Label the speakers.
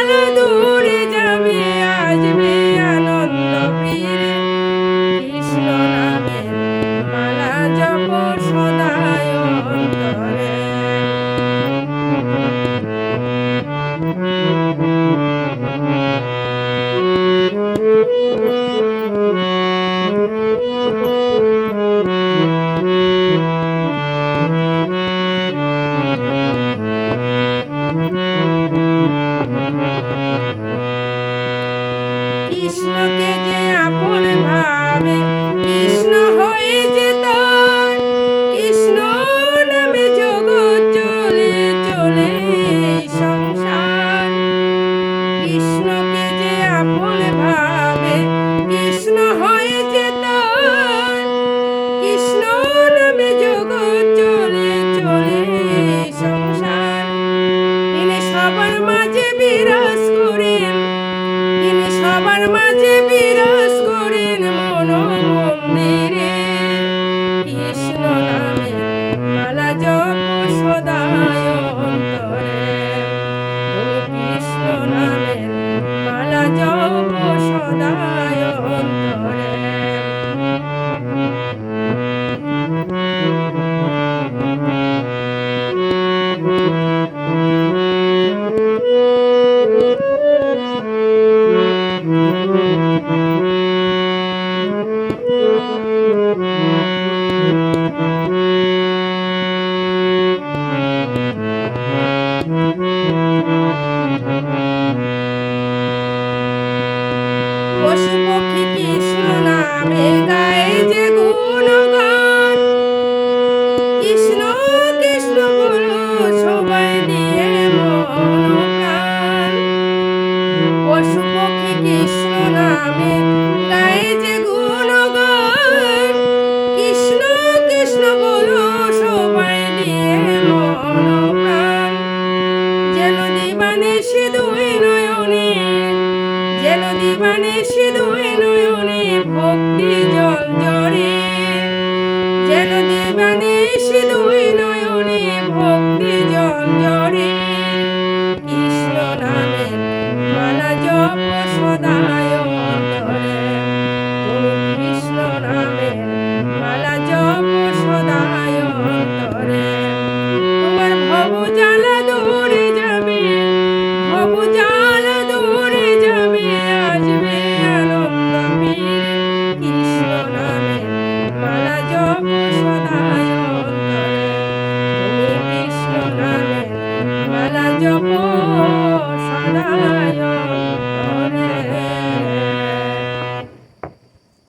Speaker 1: জ্বালা দূরে যাবে, আসবে আনন্দ ফিরে। কৃষ্ণ নামের মালা জপ সদায় অন্তরে। কৃষ্ণকে যে আপন ভাবে কৃষ্ণ হয়ে যেত, কৃষ্ণ নামে জগৎ চলে চলে সংসার। কৃষ্ণকে যে আপন ভাবে কৃষ্ণ হয়ে যেত, কৃষ্ণ নামে জগৎ চলে চলে সংসার। তিনি সবার মাঝে বিরাজ করেন, তিনি সবার মাঝে বিরাজ করেন মন মন্দিরে। কৃষ্ণ নামে মালা জপ সদায় অন্তরে। কৃষ্ণ নামের মালা জপ সদায় অন্তরে। পশু পক্ষী কৃষ্ণ নামে গায়ে যে গুণগান, কৃষ্ণ কৃষ্ণ বলো সবাই দিয়ে মন প্রাণ। পশু পক্ষী কৃষ্ণ নামে গায়ে যে গুণগান, কৃষ্ণ কৃষ্ণ বলো সবাই দিয়ে মন প্রাণ। যেন দিবানিশি দুই নয়নে, যেন দিবানিশি দুই নয়নে ভক্তি জল ঝরে। যেন দিবানিশি দুই নয়নে ভক্তি জল